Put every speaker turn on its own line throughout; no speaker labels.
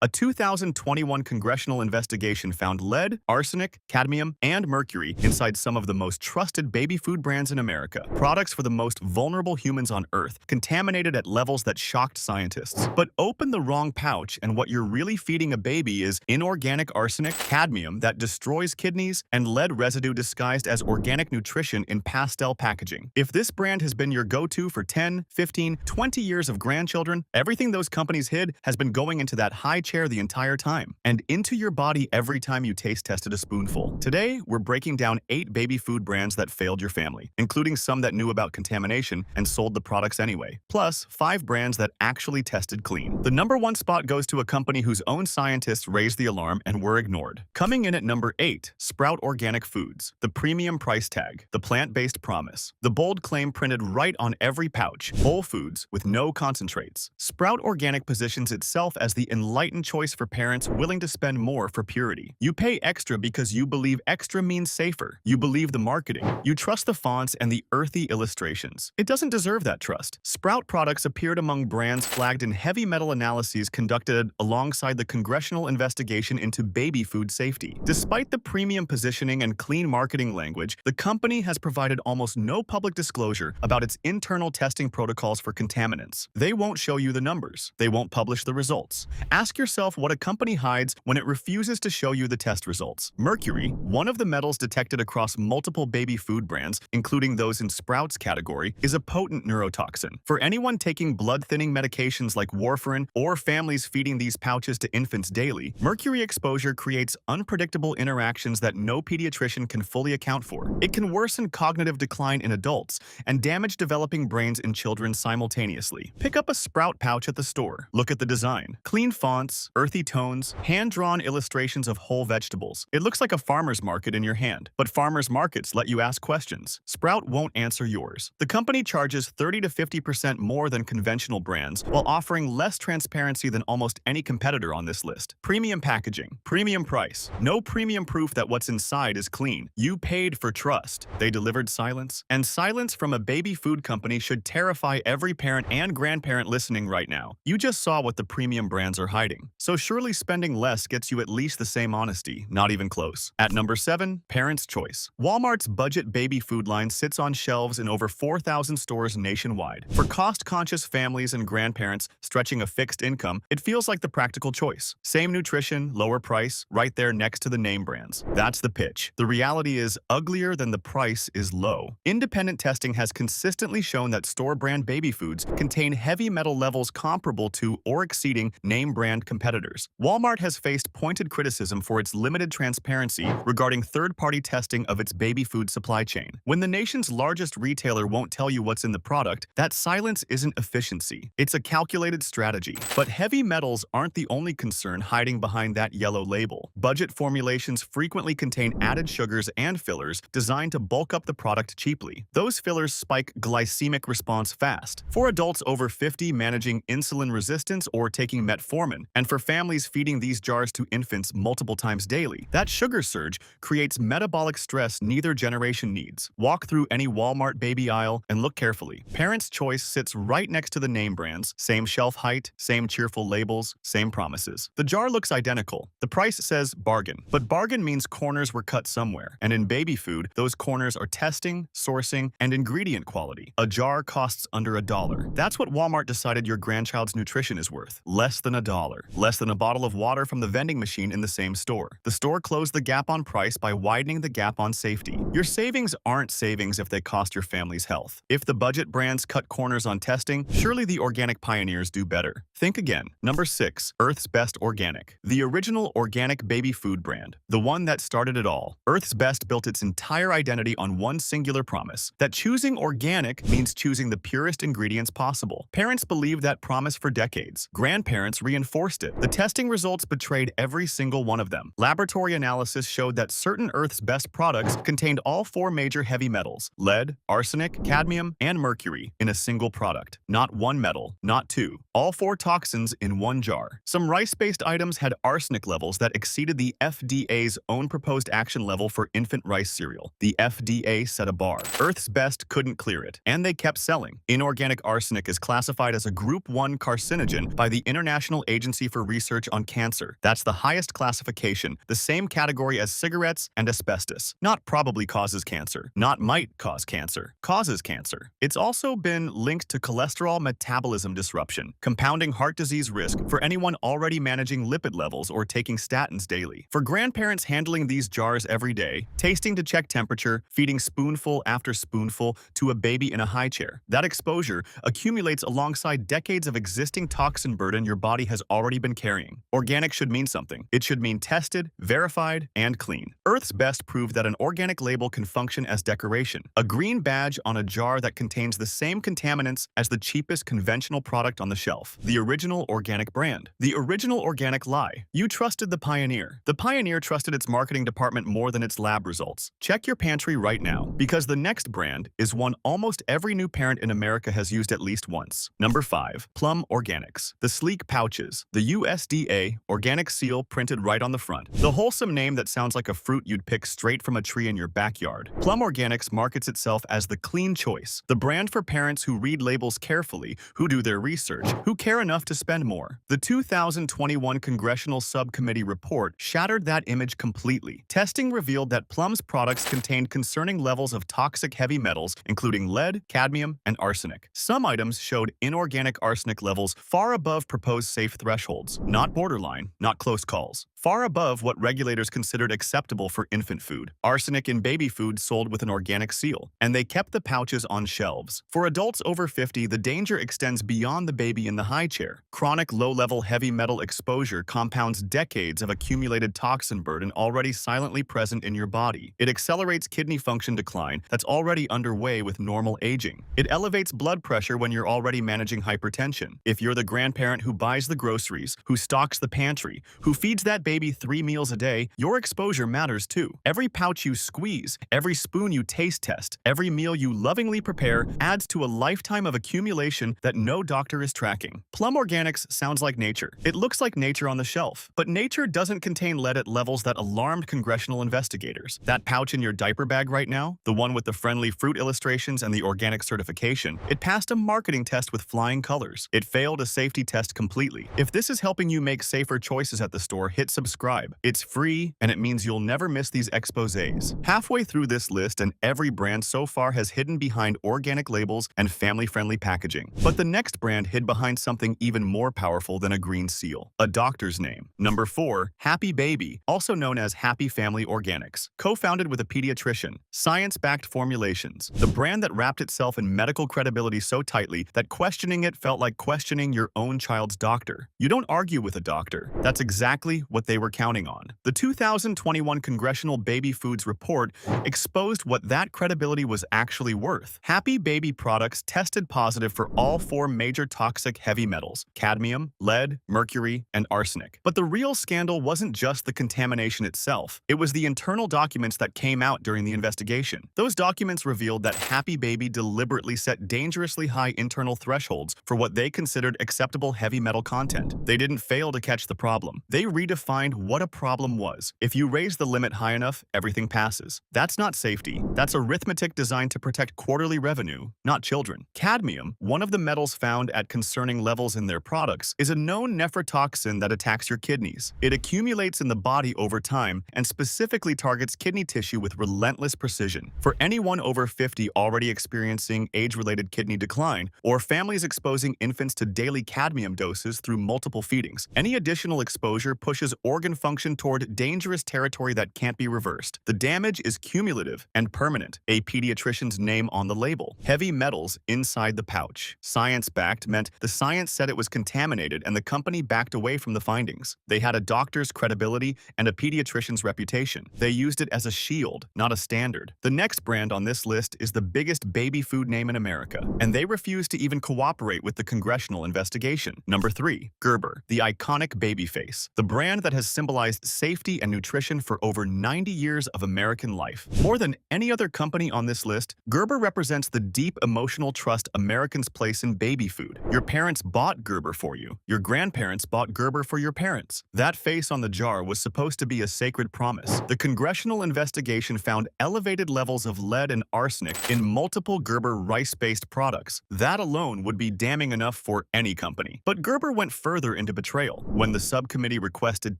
A 2021 congressional investigation found lead, arsenic, cadmium, and mercury inside some of the most trusted baby food brands in America. Products for the most vulnerable humans on Earth, contaminated at levels that shocked scientists. But open the wrong pouch and what you're really feeding a baby is inorganic arsenic, cadmium that destroys kidneys, and lead residue disguised as organic nutrition in pastel packaging. If this brand has been your go-to for 10, 15, 20 years of grandchildren, everything those companies hid has been going into that high chair the entire time, and into your body every time you taste tested a spoonful. Today, we're breaking down 8 baby food brands that failed your family, including some that knew about contamination and sold the products anyway, plus 5 brands that actually tested clean. The number 1 spot goes to a company whose own scientists raised the alarm and were ignored. Coming in at number 8, Sprout Organic Foods. The premium price tag, the plant-based promise, the bold claim printed right on every pouch, whole foods with no concentrates. Sprout Organic positions itself as the enlightened choice for parents willing to spend more for purity. You pay extra because you believe extra means safer. You believe the marketing. You trust the fonts and the earthy illustrations. It doesn't deserve that trust. Sprout products appeared among brands flagged in heavy metal analyses conducted alongside the Congressional investigation into baby food safety. Despite the premium positioning and clean marketing language, the company has provided almost no public disclosure about its internal testing protocols for contaminants. They won't show you the numbers. They won't publish the results. Ask yourself what a company hides when it refuses to show you the test results. Mercury, one of the metals detected across multiple baby food brands, including those in Sprout's category, is a potent neurotoxin. For anyone taking blood-thinning medications like warfarin or families feeding these pouches to infants daily, mercury exposure creates unpredictable interactions that no pediatrician can fully account for. It can worsen cognitive decline in adults and damage developing brains in children simultaneously. Pick up a Sprout pouch at the store. Look at the design. Clean fonts, earthy tones, hand-drawn illustrations of whole vegetables. It looks like a farmer's market in your hand, but farmers markets let you ask questions. Sprout won't answer yours. The company charges 30 to 50% more than conventional brands while offering less transparency than almost any competitor on this list. Premium packaging, premium price, no premium proof that what's inside is clean. You paid for trust. They delivered silence, and silence from a baby food company should terrify every parent and grandparent listening right now. You just saw what the premium brands are hiding. So surely spending less gets you at least the same honesty, not even close. At number 7, Parents' Choice. Walmart's budget baby food line sits on shelves in over 4,000 stores nationwide. For cost-conscious families and grandparents stretching a fixed income, it feels like the practical choice. Same nutrition, lower price, right there next to the name brands. That's the pitch. The reality is uglier than the price is low. Independent testing has consistently shown that store-brand baby foods contain heavy metal levels comparable to or exceeding name brand competitors. Walmart has faced pointed criticism for its limited transparency regarding third-party testing of its baby food supply chain. When the nation's largest retailer won't tell you what's in the product, that silence isn't efficiency. It's a calculated strategy. But heavy metals aren't the only concern hiding behind that yellow label. Budget formulations frequently contain added sugars and fillers designed to bulk up the product cheaply. Those fillers spike glycemic response fast. For adults over 50 managing insulin resistance or taking metformin, and for families feeding these jars to infants multiple times daily, that sugar surge creates metabolic stress neither generation needs. Walk through any Walmart baby aisle and look carefully. Parents' Choice sits right next to the name brands, same shelf height, same cheerful labels, same promises. The jar looks identical. The price says bargain, but bargain means corners were cut somewhere, and in baby food, those corners are testing, sourcing, and ingredient quality. A jar costs under $1. That's what Walmart decided your grandchild's nutrition is worth. Less than $1. Less than a bottle of water from the vending machine in the same store. The store closed the gap on price by widening the gap on safety. Your savings aren't savings if they cost your family's health. If the budget brands cut corners on testing, surely the organic pioneers do better. Think again. Number 6, Earth's Best Organic. The original organic baby food brand. The one that started it all. Earth's Best built its entire identity on one singular promise, that choosing organic means choosing the purest ingredients possible. Parents believed that promise for decades. Grandparents reinforced it. The testing results betrayed every single one of them. Laboratory analysis showed that certain Earth's Best products contained all 4 major heavy metals, lead, arsenic, cadmium, and mercury, in a single product. Not one metal, not 2. All 4 toxins in one jar. Some rice-based items had arsenic levels that exceeded the FDA's own proposed action level for infant rice cereal. The FDA set a bar. Earth's Best couldn't clear it, and they kept selling. Inorganic arsenic is classified as a Group 1 carcinogen by the International Agency for for research on cancer. That's the highest classification, the same category as cigarettes and asbestos. Not probably causes cancer, not might cause cancer, causes cancer. It's also been linked to cholesterol metabolism disruption, compounding heart disease risk for anyone already managing lipid levels or taking statins daily. For grandparents handling these jars every day, tasting to check temperature, feeding spoonful after spoonful to a baby in a high chair, that exposure accumulates alongside decades of existing toxin burden your body has already been carrying. Organic should mean something. It should mean tested, verified, and clean. Earth's Best proved that an organic label can function as decoration. A green badge on a jar that contains the same contaminants as the cheapest conventional product on the shelf. The original organic brand. The original organic lie. You trusted the pioneer. The pioneer trusted its marketing department more than its lab results. Check your pantry right now, because the next brand is one almost every new parent in America has used at least once. Number 5. Plum Organics. The sleek pouches. The USDA organic seal printed right on the front. The wholesome name that sounds like a fruit you'd pick straight from a tree in your backyard. Plum Organics markets itself as the clean choice, the brand for parents who read labels carefully, who do their research, who care enough to spend more. The 2021 Congressional Subcommittee report shattered that image completely. Testing revealed that Plum's products contained concerning levels of toxic heavy metals, including lead, cadmium, and arsenic. Some items showed inorganic arsenic levels far above proposed safe thresholds. Not borderline, not close calls. Far above what regulators considered acceptable for infant food. Arsenic in baby food sold with an organic seal, and they kept the pouches on shelves. For adults over 50, the danger extends beyond the baby in the high chair. Chronic low-level heavy metal exposure compounds decades of accumulated toxin burden already silently present in your body. It accelerates kidney function decline that's already underway with normal aging. It elevates blood pressure when you're already managing hypertension. If you're the grandparent who buys the groceries, who stocks the pantry, who feeds that baby 3 meals a day, your exposure matters too. Every pouch you squeeze, every spoon you taste test, every meal you lovingly prepare adds to a lifetime of accumulation that no doctor is tracking. Plum Organics sounds like nature. It looks like nature on the shelf, but nature doesn't contain lead at levels that alarmed congressional investigators. That pouch in your diaper bag right now, the one with the friendly fruit illustrations and the organic certification, it passed a marketing test with flying colors. It failed a safety test completely. If this is helping you make safer choices at the store, hit subscribe. It's free, and it means you'll never miss these exposés. Halfway through this list, and every brand so far has hidden behind organic labels and family-friendly packaging. But the next brand hid behind something even more powerful than a green seal. A doctor's name. Number 4. Happy Baby, also known as Happy Family Organics. Co-founded with a pediatrician. Science-backed formulations. The brand that wrapped itself in medical credibility so tightly that questioning it felt like questioning your own child's doctor. You don't argue with a doctor. That's exactly what they were counting on. The 2021 Congressional Baby Foods Report exposed what that credibility was actually worth. Happy Baby products tested positive for all 4 major toxic heavy metals: cadmium, lead, mercury, and arsenic. But the real scandal wasn't just the contamination itself. It was the internal documents that came out during the investigation. Those documents revealed that Happy Baby deliberately set dangerously high internal thresholds for what they considered acceptable heavy metal content. They didn't fail to catch the problem. They redefined what a problem was. If you raise the limit high enough, everything passes. That's not safety. That's arithmetic designed to protect quarterly revenue, not children. Cadmium, one of the metals found at concerning levels in their products, is a known nephrotoxin that attacks your kidneys. It accumulates in the body over time and specifically targets kidney tissue with relentless precision. For anyone over 50 already experiencing age-related kidney decline, or families exposing infants to daily cadmium doses through multiple feedings, any additional exposure pushes organ function toward dangerous territory that can't be reversed. The damage is cumulative and permanent. A pediatrician's name on the label. Heavy metals inside the pouch. Science-backed meant the science said it was contaminated and the company backed away from the findings. They had a doctor's credibility and a pediatrician's reputation. They used it as a shield, not a standard. The next brand on this list is the biggest baby food name in America, and they refused to even cooperate with the congressional investigation. Number 3. Gerber, the iconic baby face. The brand that has symbolized safety and nutrition for over 90 years of American life. More than any other company on this list, Gerber represents the deep emotional trust Americans place in baby food. Your parents bought Gerber for you. Your grandparents bought Gerber for your parents. That face on the jar was supposed to be a sacred promise. The congressional investigation found elevated levels of lead and arsenic in multiple Gerber rice-based products. That alone would be damning enough for any company. But Gerber went further into betrayal. When the subcommittee requested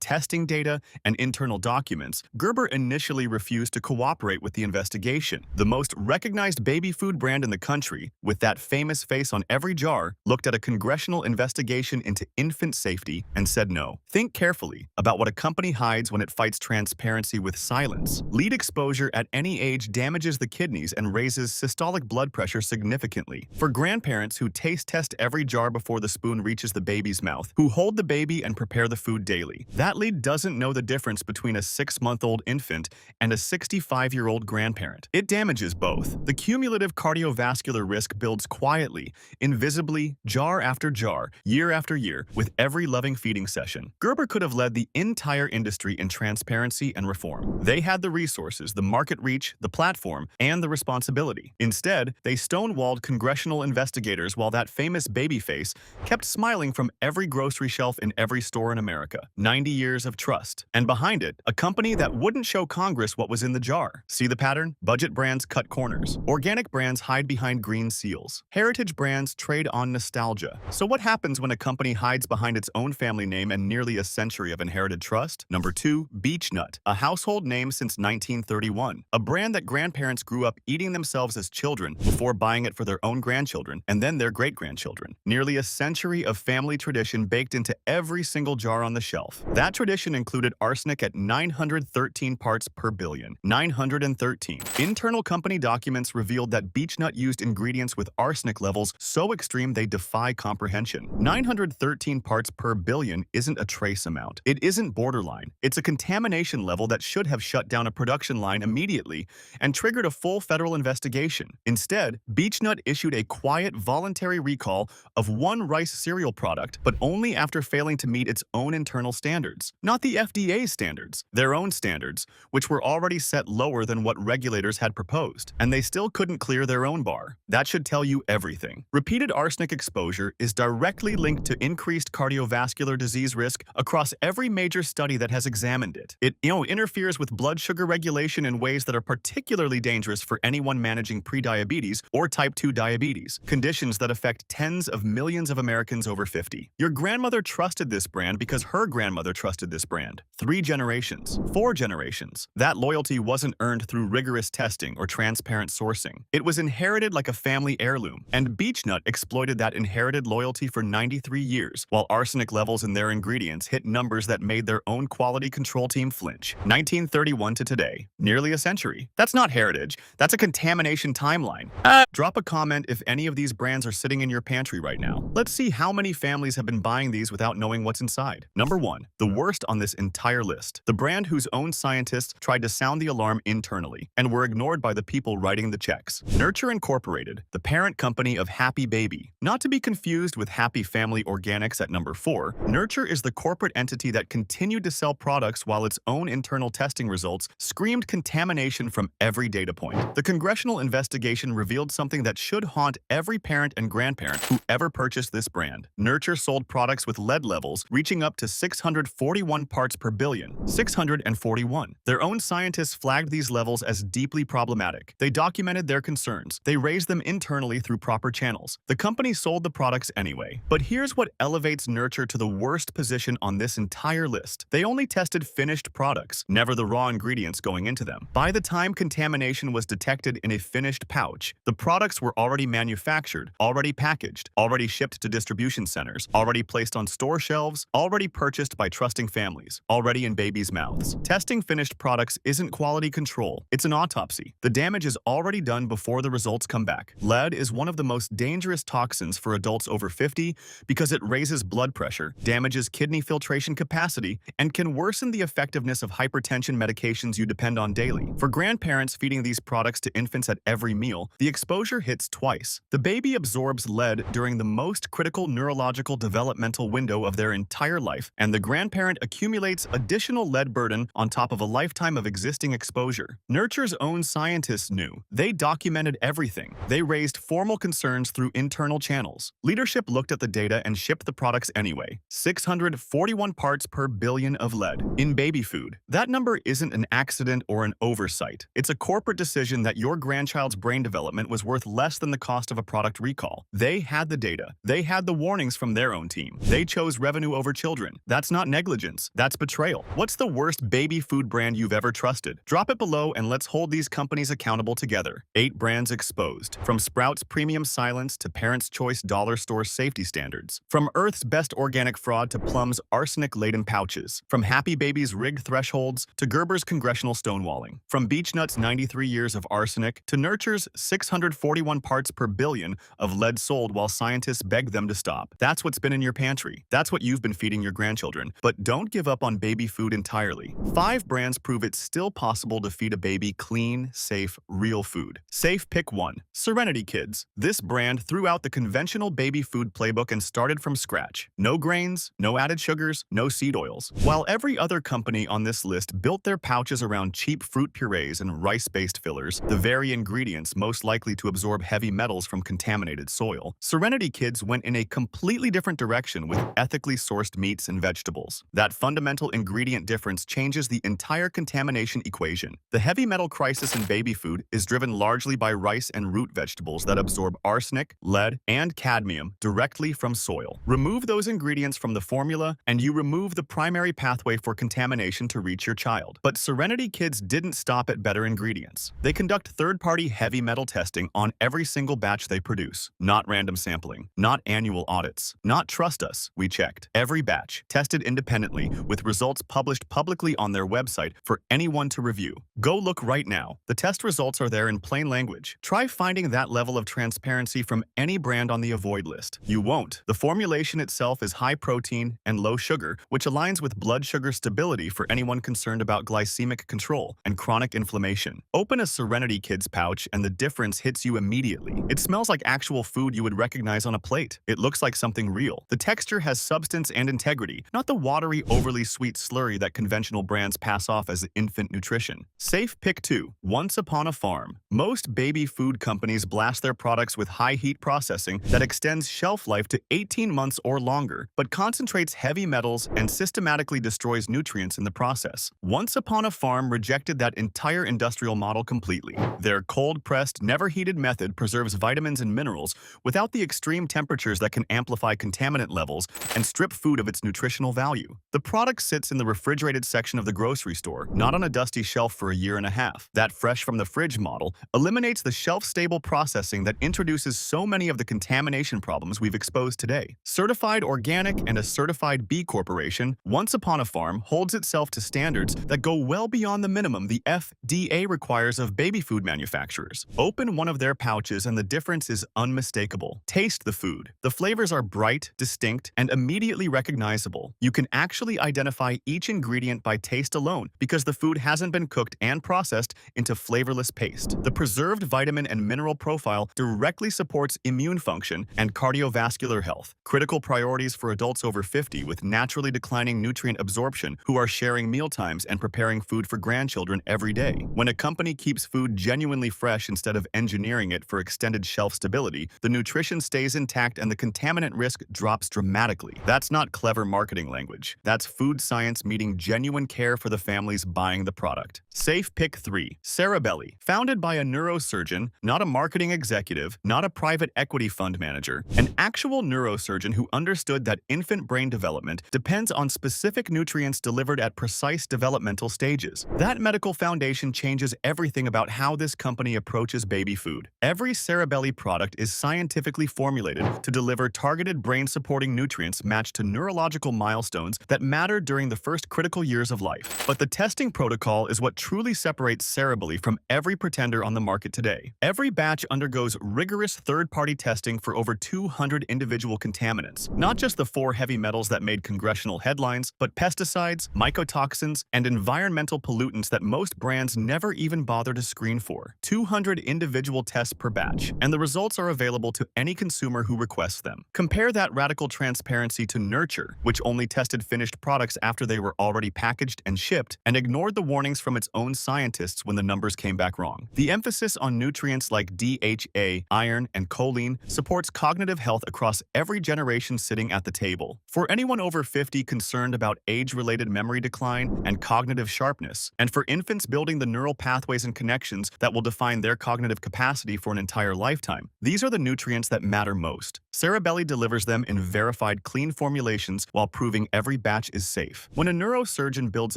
testing data and internal documents, Gerber initially refused to cooperate with the investigation. The most recognized baby food brand in the country, with that famous face on every jar, looked at a congressional investigation into infant safety and said no. Think carefully about what a company hides when it fights transparency with silence. Lead exposure at any age damages the kidneys and raises systolic blood pressure significantly. For grandparents who taste test every jar before the spoon reaches the baby's mouth, who hold the baby and prepare the food daily, that lead doesn't know the difference between a 6-month-old infant and a 65-year-old grandparent. It damages both. The cumulative cardiovascular risk builds quietly, invisibly, jar after jar, year after year, with every loving feeding session. Gerber could have led the entire industry in transparency and reform. They had the resources, the market reach, the platform, and the responsibility. Instead, they stonewalled congressional investigators while that famous baby face kept smiling from every grocery shelf in every store in America. 90 years of trust. And behind it, a company that wouldn't show Congress what was in the jar. See the pattern? Budget brands cut corners. Organic brands hide behind green seals. Heritage brands trade on nostalgia. So what happens when a company hides behind its own family name and nearly a century of inherited trust? Number 2, Beachnut, a household name since 1931. A brand that grandparents grew up eating themselves as children before buying it for their own grandchildren and then their great-grandchildren. Nearly a century of family tradition baked into every single jar on the shelf. That tradition included arsenic at 913 parts per billion. 913. Internal company documents revealed that Beachnut used ingredients with arsenic levels so extreme they defy comprehension. 913 parts per billion isn't a trace amount. It isn't borderline. It's a contamination level that should have shut down a production line immediately and triggered a full federal investigation. Instead, Beachnut issued a quiet, voluntary recall of one rice cereal product, but only after failing to meet its own internal standards. Not the FDA's standards, their own standards, which were already set lower than what regulators had proposed. And they still couldn't clear their own bar. That should tell you everything. Repeated arsenic exposure is directly linked to increased cardiovascular disease risk across every major study that has examined it. It interferes with blood sugar regulation in ways that are particularly dangerous for anyone managing prediabetes or type 2 diabetes, conditions that affect tens of millions of Americans over 50. Your grandmother trusted this brand because her grandmother trusted this brand. 3 generations, 4 generations. That loyalty wasn't earned through rigorous testing or transparent sourcing. It was inherited like a family heirloom, and Beachnut exploited that inherited loyalty for 93 years, while arsenic levels in their ingredients hit numbers that made their own quality control team flinch. 1931 to today, nearly a century. That's not heritage, that's a contamination timeline. Drop a comment if any of these brands are sitting in your pantry right now. Let's see how many families have been buying these without knowing what's inside. Number 1, the worst on this entire list. The brand whose own scientists tried to sound the alarm internally and were ignored by the people writing the checks. Nurture Incorporated, the parent company of Happy Baby. Not to be confused with Happy Family Organics at number 4, Nurture is the corporate entity that continued to sell products while its own internal testing results screamed contamination from every data point. The congressional investigation revealed something that should haunt every parent and grandparent who ever purchased this brand. Nurture sold products with lead levels reaching up to 641 parts per billion. 641. Their own scientists flagged these levels as deeply problematic. They documented their concerns. They raised them internally through proper channels. The company sold the products anyway. But here's what elevates Nurture to the worst position on this entire list. They only tested finished products, never the raw ingredients going into them. By the time contamination was detected in a finished pouch, the products were already manufactured, already packaged, already shipped to distribution centers, already placed on store shelves, already purchased by trusting families, already in babies' mouths. Testing finished products isn't quality control, it's an autopsy. The damage is already done before the results come back. Lead is one of the most dangerous toxins for adults over 50 because it raises blood pressure, damages kidney filtration capacity, and can worsen the effectiveness of hypertension medications you depend on daily. For grandparents feeding these products to infants at every meal, the exposure hits twice. The baby absorbs lead during the most critical neurological developmental window of their entire life, and the grandparent accumulates additional lead burden on top of a lifetime of existing exposure. Nurture's own scientists knew. They documented everything. They raised formal concerns through internal channels. Leadership looked at the data and shipped the products anyway. 641 parts per billion of lead in baby food. That number isn't an accident or an oversight. It's a corporate decision that your grandchild's brain development was worth less than the cost of a product recall. They had the data. They had the warnings from their own team. They chose revenue over children. That's not negligence. That's betrayal. What's the worst baby food brand you've ever trusted? Drop it below and let's hold these companies accountable together. 8 brands exposed. From Sprouts Premium Silence to Parents' Choice Dollar Store safety standards. From Earth's Best Organic Fraud to Plum's arsenic-laden pouches. From Happy Baby's rigged thresholds to Gerber's Congressional stonewalling. From Beachnut's 93 years of arsenic to Nurture's 641 parts per billion of lead sold while scientists beg them to stop. That's what's been in your pantry. That's what you've been feeding your grandchildren. But don't give up on baby food entirely. 5 brands prove it's still possible to feed a baby clean, safe, real food. Safe pick 1. Serenity Kids. This brand threw out the conventional baby food playbook and started from scratch. No grains, no added sugars, no seed oils. While every other company on this list built their pouches around cheap fruit purees and rice-based fillers, the very ingredients most likely to absorb heavy metals from contaminated soil, Serenity Kids went in a completely different direction with ethically sourced meats and vegetables. That fundamental ingredient difference changes the entire contamination equation. The heavy metal crisis in baby food is driven largely by rice and root vegetables that absorb arsenic, lead, and cadmium directly from soil. Remove those ingredients from the formula, and you remove the primary pathway for contamination to reach your child. But Serenity Kids didn't stop at better ingredients. They conduct third-party heavy metal testing on every single batch they produce. Not random sampling, not annual audits, not trust us, we checked. Every batch, tested independently, with results published publicly on their website for anyone to review. Go look right now. The test results are there in plain language. Try finding that level of transparency from any brand on the avoid list. You won't. The formulation itself is high protein and low sugar, which aligns with blood sugar stability for anyone concerned about glycemic control and chronic inflammation. Open a Serenity Kids pouch and the difference hits you immediately. It smells like actual food you would recognize on a plate. It looks like something real. The texture has substance and integrity, not the watery, overly sweet slurry that conventional brands pass off as infant nutrition. Safe pick 2. Once Upon a Farm. Most baby food companies blast their products with high heat processing that extends shelf life to 18 months or longer, but concentrates heavy metals and systematically destroys nutrients in the process. Once Upon a Farm rejected that entire industrial model completely. Their cold-pressed, never-heated method preserves vitamins and minerals without the extreme temperatures that can amplify contaminant levels and strip food of its nutritional value. The product sits in the refrigerated section of the grocery store, not on a dusty shelf for a year and a half. That fresh from the fridge model eliminates the shelf-stable processing that introduces so many of the contamination problems we've exposed today. Certified organic and a certified B Corporation, Once Upon a Farm holds itself to standards that go well beyond the minimum the FDA requires of baby food manufacturers. Open one of their pouches and the difference is unmistakable. Taste the food. The flavors are bright, distinct, and immediately recognizable. You can actually identify each ingredient by taste alone because the food hasn't been cooked and processed into flavorless paste. The preserved vitamin and mineral profile directly supports immune function and cardiovascular health, critical priorities for adults over 50 with naturally declining nutrient absorption who are sharing mealtimes and preparing food for grandchildren every day. When a company keeps food genuinely fresh instead of engineering it for extended shelf stability, the nutrition stays intact and the contaminant risk drops dramatically. That's not clever marketing language. That's food science meeting genuine care for the families buying the product. Safe pick 3. Cerebelli. Founded by a neurosurgeon, not a marketing executive, not a private equity fund manager, an actual neurosurgeon who understood that infant brain development depends on specific nutrients delivered at precise developmental stages. That medical foundation changes everything about how this company approaches baby food. Every Cerebelli product is scientifically formulated to deliver targeted brain-supporting nutrients matched to neurological milestones that matter during the first critical years of life. But the testing protocol is what truly separates Cerebelli from every pretender on the market today. Every batch undergoes rigorous third-party testing for over 200 individual contaminants, not just the 4 heavy metals that made congressional headlines, but pesticides, mycotoxins, and environmental pollutants that most brands never even bother to screen for. 200 individual tests per batch, and the results are available to any consumer who requests them. Compare that radical transparency to Nurture, which only tested finished products after they were already packaged and shipped, and ignored the warnings from its own scientists when the numbers came back wrong. The emphasis on nutrients like DHA, iron, and choline supports cognitive health across every generation sitting at the table. For anyone over 50 concerned about age-related memory decline and cognitive sharpness, and for infants building the neural pathways and connections that will define their cognitive capacity for an entire lifetime, these are the nutrients that matter most. Cerebelli delivers them in verified verified clean formulations while proving every batch is safe. When a neurosurgeon builds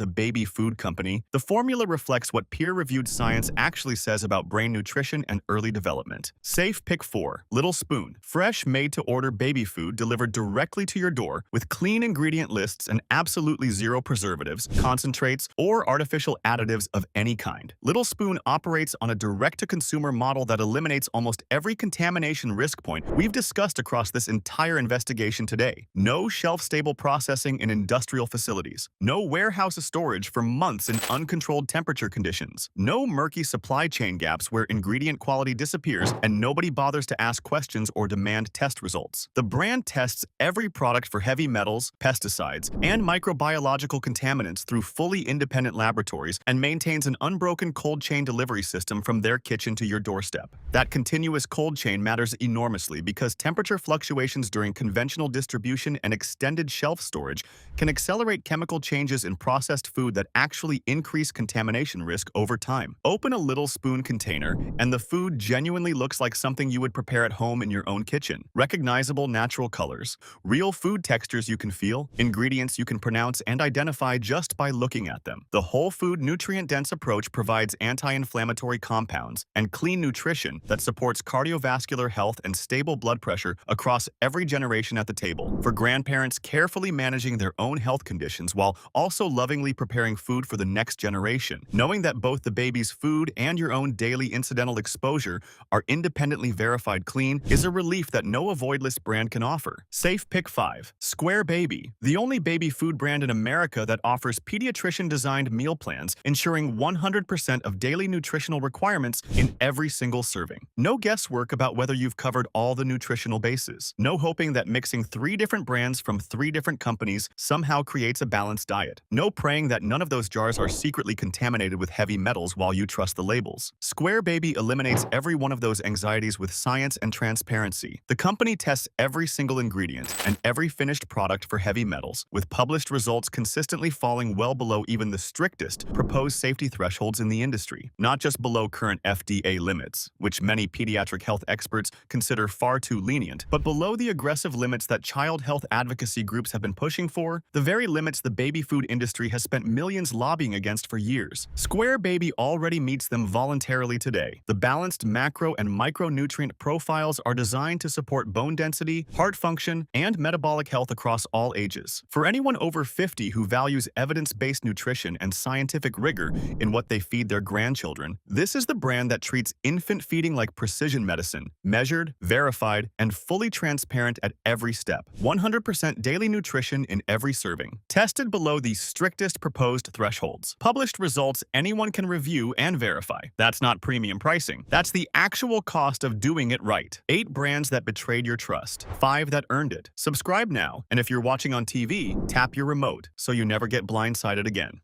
a baby food company, the formula reflects what peer-reviewed science actually says about brain nutrition and early development. Safe Pick 4. Little Spoon. Fresh, made-to-order baby food delivered directly to your door with clean ingredient lists and absolutely zero preservatives, concentrates, or artificial additives of any kind. Little Spoon operates on a direct-to-consumer model that eliminates almost every contamination risk point we've discussed across this entire investigation today. No shelf-stable processing in industrial facilities. No warehouse storage for months in uncontrolled temperature conditions. No murky supply chain gaps where ingredient quality disappears and nobody bothers to ask questions or demand test results. The brand tests every product for heavy metals, pesticides, and microbiological contaminants through fully independent laboratories and maintains an unbroken cold chain delivery system from their kitchen to your doorstep. That continuous cold chain matters enormously because temperature fluctuations during conventional distribution and extended shelf storage can accelerate chemical changes in processed food that actually increase contamination risk over time. Open a Little Spoon container, and the food genuinely looks like something you would prepare at home in your own kitchen. Recognizable natural colors, real food textures you can feel, ingredients you can pronounce and identify just by looking at them. The whole food nutrient-dense approach provides anti-inflammatory compounds and clean nutrition that supports cardiovascular health and stable blood pressure across every generation at the table. For grandparents carefully managing their own health conditions while also lovingly preparing food for the next generation, knowing that both the baby's food and your own daily incidental exposure are independently verified clean is a relief that no avoidless brand can offer. Safe Pick 5. Square Baby. The only baby food brand in America that offers pediatrician-designed meal plans, ensuring 100% of daily nutritional requirements in every single serving. No guesswork about whether you've covered all the nutritional bases. No hoping that mixing 3 different brands from 3 different companies somehow creates a balanced diet. No praying that none of those jars are secretly contaminated with heavy metals while you trust the labels. Square Baby eliminates every one of those anxieties with science and transparency. The company tests every single ingredient and every finished product for heavy metals, with published results consistently falling well below even the strictest proposed safety thresholds in the industry. Not just below current FDA limits, which many pediatric health experts consider far too lenient, but below the aggressive limits that child health advocacy groups have been pushing for, the very limits the baby food industry has spent millions lobbying against for years. Square Baby already meets them voluntarily today. The balanced macro and micronutrient profiles are designed to support bone density, heart function, and metabolic health across all ages. For anyone over 50 who values evidence-based nutrition and scientific rigor in what they feed their grandchildren, this is the brand that treats infant feeding like precision medicine, measured, verified, and fully transparent at every step. 100% daily nutrition in every serving. Tested below the strictest proposed thresholds. Published results anyone can review and verify. That's not premium pricing. That's the actual cost of doing it right. 8 brands that betrayed your trust. 5 that earned it. Subscribe now, and if you're watching on TV, tap your remote so you never get blindsided again.